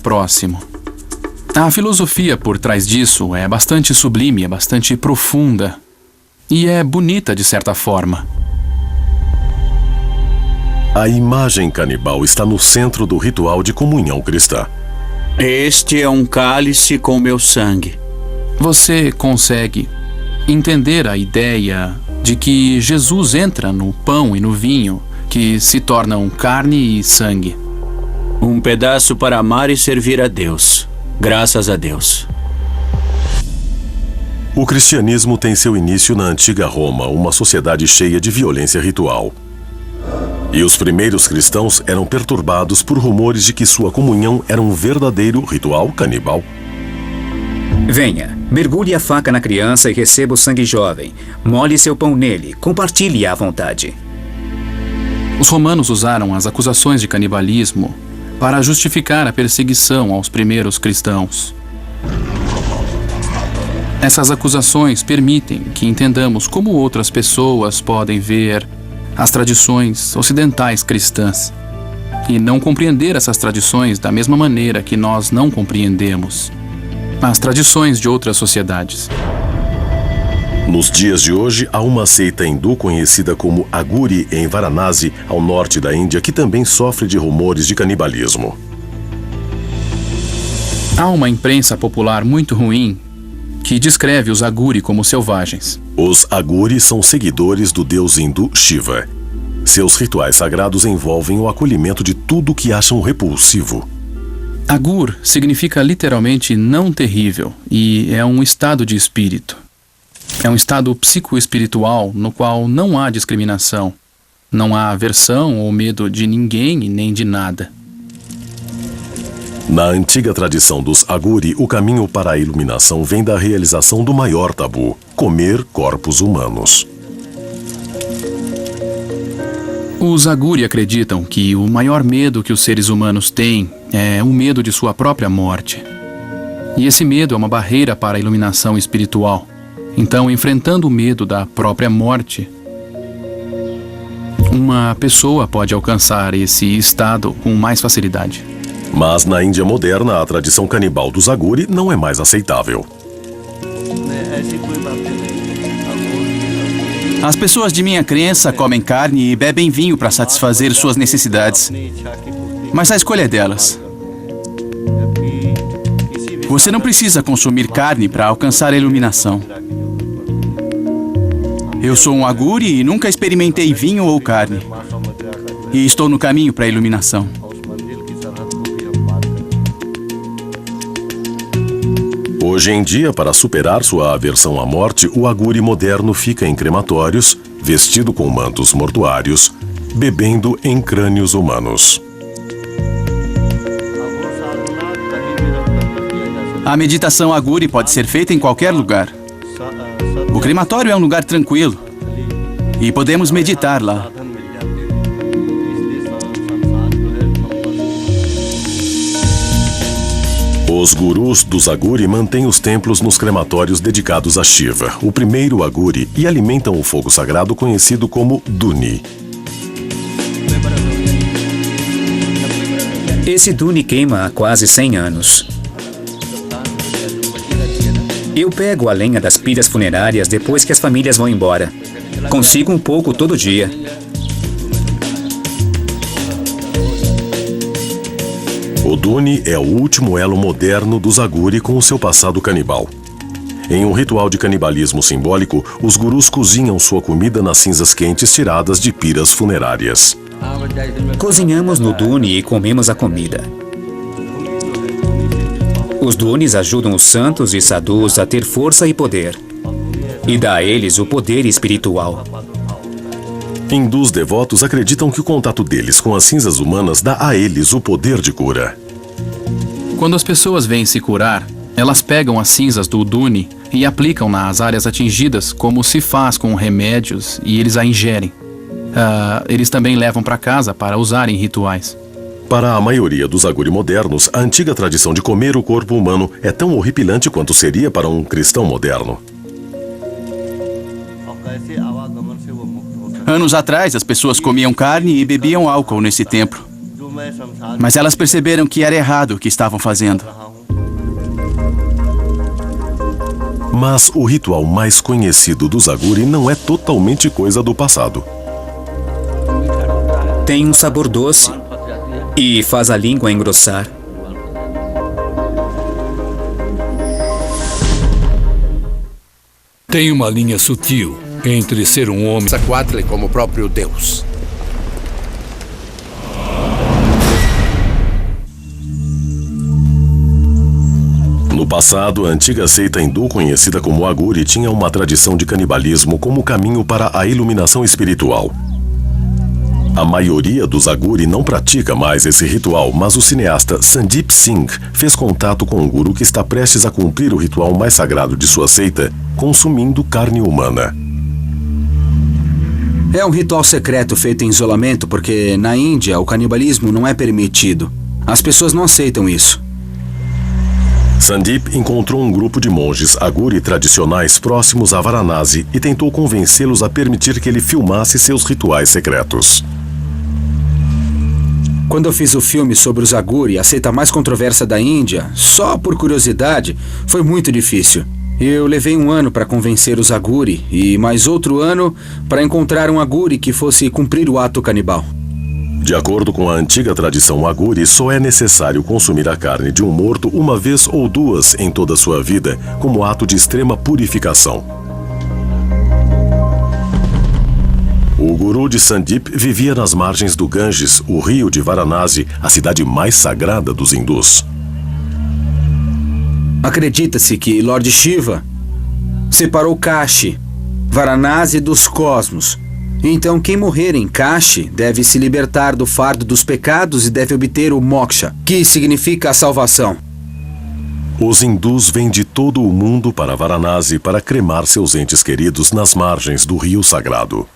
próximo. A filosofia por trás disso é bastante sublime, é bastante profunda e é bonita de certa forma. A imagem canibal está no centro do ritual de comunhão cristã. Este é um cálice com meu sangue. Você consegue entender a ideia de que Jesus entra no pão e no vinho, que se tornam carne e sangue. Um pedaço para amar e servir a Deus. Graças a Deus. O cristianismo tem seu início na antiga Roma, uma sociedade cheia de violência ritual. E os primeiros cristãos eram perturbados por rumores de que sua comunhão era um verdadeiro ritual canibal. Venha, mergulhe a faca na criança e receba o sangue jovem. Molhe seu pão nele, compartilhe à vontade. Os romanos usaram as acusações de canibalismo para justificar a perseguição aos primeiros cristãos. Essas acusações permitem que entendamos como outras pessoas podem ver as tradições ocidentais cristãs e não compreender essas tradições da mesma maneira que nós não compreendemos as tradições de outras sociedades. Nos dias de hoje, há uma seita hindu conhecida como Aguri em Varanasi, ao norte da Índia, que também sofre de rumores de canibalismo. Há uma imprensa popular muito ruim que descreve os Aguri como selvagens. Os Aguri são seguidores do deus hindu Shiva. Seus rituais sagrados envolvem o acolhimento de tudo que acham repulsivo. Agur significa literalmente não terrível e é um estado de espírito. É um estado psicoespiritual no qual não há discriminação, não há aversão ou medo de ninguém e nem de nada. Na antiga tradição dos Aguri, o caminho para a iluminação vem da realização do maior tabu: comer corpos humanos. Os Aguri acreditam que o maior medo que os seres humanos têm é o medo de sua própria morte. E esse medo é uma barreira para a iluminação espiritual. Então, enfrentando o medo da própria morte, uma pessoa pode alcançar esse estado com mais facilidade. Mas na Índia moderna, a tradição canibal dos Aguri não é mais aceitável. As pessoas de minha crença comem carne e bebem vinho para satisfazer suas necessidades. Mas a escolha é delas. Você não precisa consumir carne para alcançar a iluminação. Eu sou um Aguri e nunca experimentei vinho ou carne. E estou no caminho para a iluminação. Hoje em dia, para superar sua aversão à morte, o Aguri moderno fica em crematórios, vestido com mantos mortuários, bebendo em crânios humanos. A meditação Aguri pode ser feita em qualquer lugar. O crematório é um lugar tranquilo e podemos meditar lá. Os gurus dos Aguri mantêm os templos nos crematórios dedicados a Shiva, o primeiro Aguri, e alimentam o fogo sagrado conhecido como Duni. Esse Duni queima há quase 100 anos. Eu pego a lenha das pilhas funerárias depois que as famílias vão embora. Consigo um pouco todo dia. O Duni é o último elo moderno dos Aguri com o seu passado canibal. Em um ritual de canibalismo simbólico, os gurus cozinham sua comida nas cinzas quentes tiradas de piras funerárias. Cozinhamos no Duni e comemos a comida. Os Dunis ajudam os santos e sadhus a ter força e poder. E dá a eles o poder espiritual. Hindus devotos acreditam que o contato deles com as cinzas humanas dá a eles o poder de cura. Quando as pessoas vêm se curar, elas pegam as cinzas do Duni e aplicam nas áreas atingidas como se faz com remédios e eles a ingerem. Eles também levam para casa para usar em rituais. Para a maioria dos Aguri modernos, a antiga tradição de comer o corpo humano é tão horripilante quanto seria para um cristão moderno. Anos atrás, as pessoas comiam carne e bebiam álcool nesse templo. Mas elas perceberam que era errado o que estavam fazendo. Mas o ritual mais conhecido dos Aguri não é totalmente coisa do passado. Tem um sabor doce e faz a língua engrossar. Tem uma linha sutil entre ser um homem... Quetzalcoatl como o próprio Deus. No passado, a antiga seita hindu conhecida como Aguri tinha uma tradição de canibalismo como caminho para a iluminação espiritual. A maioria dos Aguri não pratica mais esse ritual, mas o cineasta Sandeep Singh fez contato com um guru que está prestes a cumprir o ritual mais sagrado de sua seita, consumindo carne humana. É um ritual secreto feito em isolamento porque, na Índia, o canibalismo não é permitido. As pessoas não aceitam isso. Sandeep encontrou um grupo de monges Aguri tradicionais próximos a Varanasi e tentou convencê-los a permitir que ele filmasse seus rituais secretos. Quando eu fiz o filme sobre os Aguri, a seita mais controversa da Índia, só por curiosidade, foi muito difícil. Eu levei 1 ano para convencer os Aguri e mais outro ano para encontrar um Aguri que fosse cumprir o ato canibal. De acordo com a antiga tradição Aguri, só é necessário consumir a carne de um morto 1 vez ou 2 em toda a sua vida, como ato de extrema purificação. O guru de Sandeep vivia nas margens do Ganges, o rio de Varanasi, a cidade mais sagrada dos hindus. Acredita-se que Lord Shiva separou Kashi, Varanasi dos cosmos. Então, quem morrer em Kashi deve se libertar do fardo dos pecados e deve obter o moksha, que significa a salvação. Os hindus vêm de todo o mundo para Varanasi para cremar seus entes queridos nas margens do rio sagrado.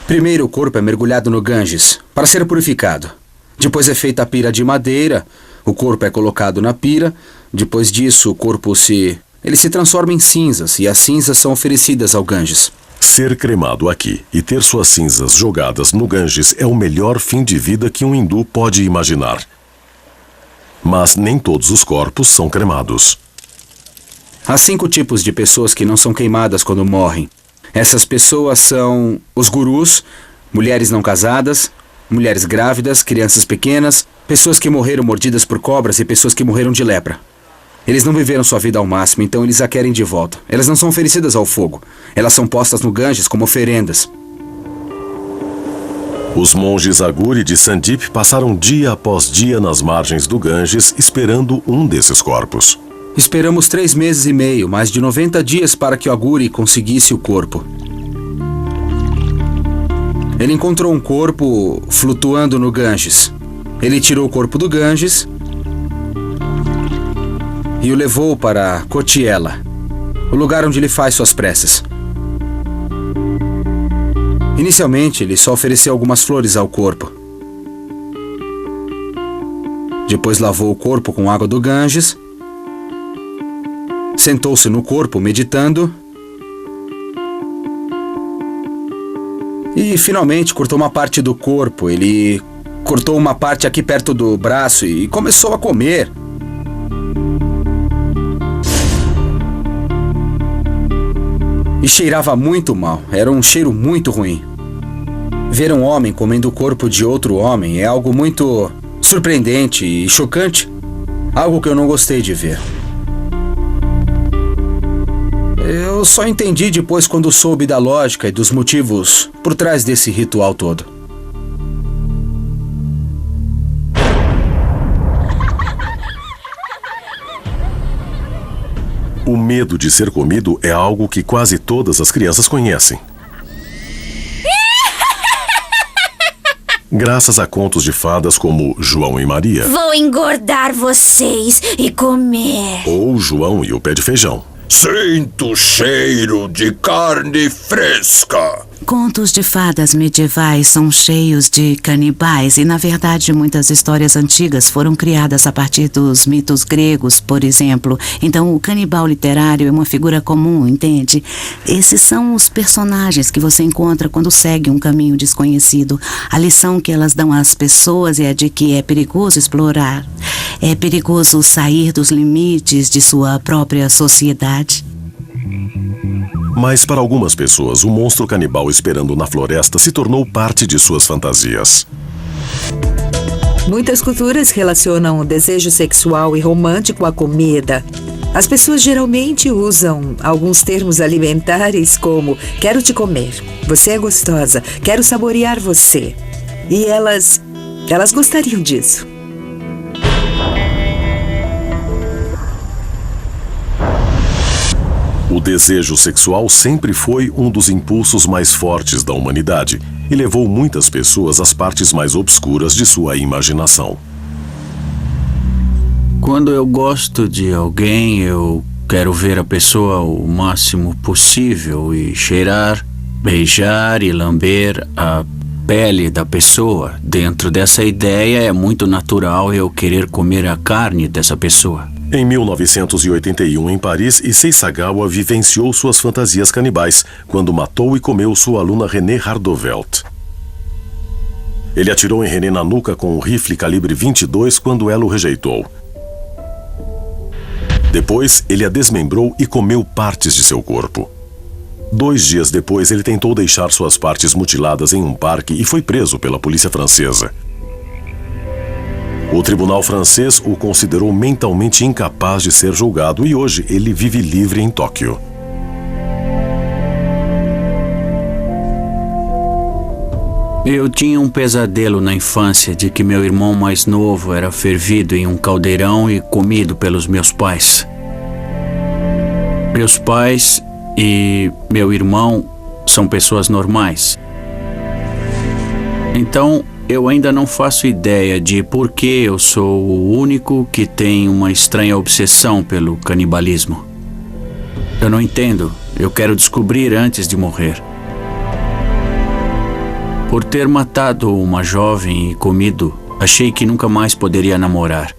Primeiro, o corpo é mergulhado no Ganges para ser purificado. Depois é feita a pira de madeira, o corpo é colocado na pira. Depois disso, o corpo se transforma em cinzas e as cinzas são oferecidas ao Ganges. Ser cremado aqui e ter suas cinzas jogadas no Ganges é o melhor fim de vida que um hindu pode imaginar. Mas nem todos os corpos são cremados. Há 5 tipos de pessoas que não são queimadas quando morrem. Essas pessoas são os gurus, mulheres não casadas, mulheres grávidas, crianças pequenas, pessoas que morreram mordidas por cobras e pessoas que morreram de lepra. Eles não viveram sua vida ao máximo, então eles a querem de volta. Elas não são oferecidas ao fogo. Elas são postas no Ganges como oferendas. Os monges Aguri de Sandeep passaram dia após dia nas margens do Ganges esperando um desses corpos. Esperamos 3 meses e meio, mais de 90 dias para que o Aguri conseguisse o corpo. Ele encontrou um corpo flutuando no Ganges. Ele tirou o corpo do Ganges e o levou para Kotiela, o lugar onde ele faz suas preces. Inicialmente, ele só ofereceu algumas flores ao corpo. Depois lavou o corpo com água do Ganges, sentou-se no corpo meditando e finalmente cortou uma parte do corpo. Ele cortou uma parte aqui perto do braço e começou a comer. E cheirava muito mal, era um cheiro muito ruim. Ver um homem comendo o corpo de outro homem é algo muito surpreendente e chocante. Algo que eu não gostei de ver. Eu só entendi depois quando soube da lógica e dos motivos por trás desse ritual todo. O medo de ser comido é algo que quase todas as crianças conhecem. Graças a contos de fadas como João e Maria. Vou engordar vocês e comer. Ou João e o Pé de Feijão. Sinto cheiro de carne fresca. Contos de fadas medievais são cheios de canibais e, na verdade, muitas histórias antigas foram criadas a partir dos mitos gregos, por exemplo. Então, o canibal literário é uma figura comum, entende? Esses são os personagens que você encontra quando segue um caminho desconhecido. A lição que elas dão às pessoas é a de que é perigoso explorar. É perigoso sair dos limites de sua própria sociedade. Mas para algumas pessoas, o monstro canibal esperando na floresta se tornou parte de suas fantasias. Muitas culturas relacionam o desejo sexual e romântico à comida. As pessoas geralmente usam alguns termos alimentares como quero te comer, você é gostosa, quero saborear você. E elas gostariam disso. O desejo sexual sempre foi um dos impulsos mais fortes da humanidade e levou muitas pessoas às partes mais obscuras de sua imaginação. Quando eu gosto de alguém, eu quero ver a pessoa o máximo possível e cheirar, beijar e lamber a pele da pessoa. Dentro dessa ideia é muito natural eu querer comer a carne dessa pessoa. Em 1981, em Paris, Issei Sagawa vivenciou suas fantasias canibais quando matou e comeu sua aluna René Hardovelt. Ele atirou em René na nuca com um rifle calibre 22 quando ela o rejeitou. Depois, ele a desmembrou e comeu partes de seu corpo. 2 dias depois, ele tentou deixar suas partes mutiladas em um parque e foi preso pela polícia francesa. O tribunal francês o considerou mentalmente incapaz de ser julgado e hoje ele vive livre em Tóquio. Eu tinha um pesadelo na infância de que meu irmão mais novo era fervido em um caldeirão e comido pelos meus pais. Meus pais e meu irmão são pessoas normais. Então, eu ainda não faço ideia de por que eu sou o único que tem uma estranha obsessão pelo canibalismo. Eu não entendo. Eu quero descobrir antes de morrer. Por ter matado uma jovem e comido, achei que nunca mais poderia namorar.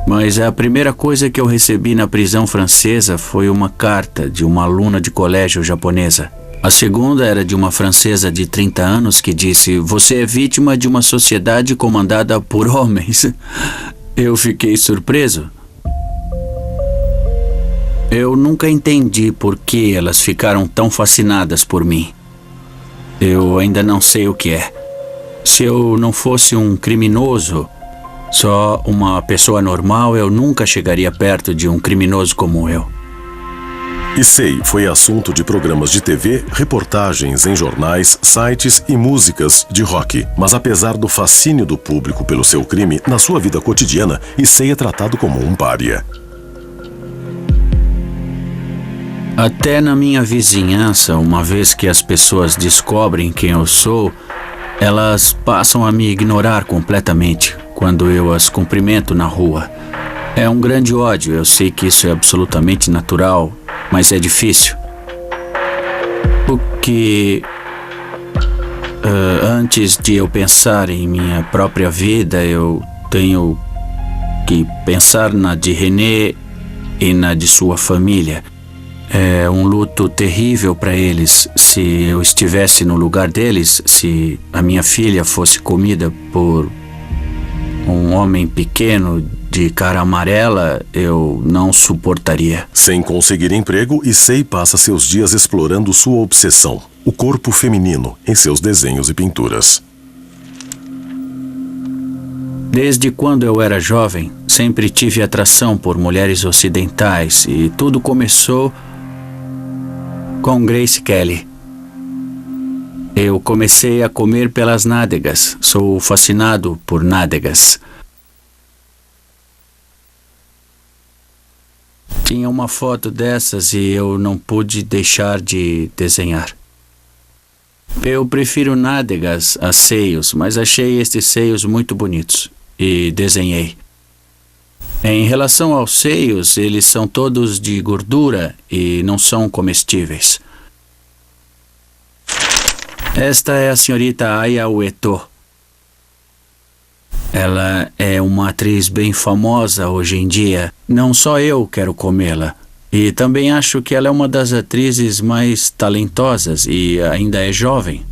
Mas a primeira coisa que eu recebi na prisão francesa foi uma carta de uma aluna de colégio japonesa. A segunda era de uma francesa de 30 anos que disse: "Você é vítima de uma sociedade comandada por homens." Eu fiquei surpreso. Eu nunca entendi por que elas ficaram tão fascinadas por mim. Eu ainda não sei o que é. Se eu não fosse um criminoso, só uma pessoa normal, eu nunca chegaria perto de um criminoso como eu. Issei foi assunto de programas de TV, reportagens em jornais, sites e músicas de rock. Mas apesar do fascínio do público pelo seu crime, na sua vida cotidiana, Issei é tratado como um pária. Até na minha vizinhança, uma vez que as pessoas descobrem quem eu sou, elas passam a me ignorar completamente quando eu as cumprimento na rua. É um grande ódio, eu sei que isso é absolutamente natural, mas é difícil. Porque antes de eu pensar em minha própria vida, eu tenho que pensar na de René e na de sua família. É um luto terrível para eles. Se eu estivesse no lugar deles, se a minha filha fosse comida por um homem pequeno de cara amarela, eu não suportaria. Sem conseguir emprego, Issei passa seus dias explorando sua obsessão, o corpo feminino, em seus desenhos e pinturas. Desde quando eu era jovem, sempre tive atração por mulheres ocidentais e tudo começou com Grace Kelly. Eu comecei a comer pelas nádegas. Sou fascinado por nádegas. Tinha uma foto dessas e eu não pude deixar de desenhar. Eu prefiro nádegas a seios, mas achei estes seios muito bonitos e desenhei. Em relação aos seios, eles são todos de gordura e não são comestíveis. Esta é a senhorita Aya Ueto. Ela é uma atriz bem famosa hoje em dia. Não só eu quero comê-la. E também acho que ela é uma das atrizes mais talentosas e ainda é jovem.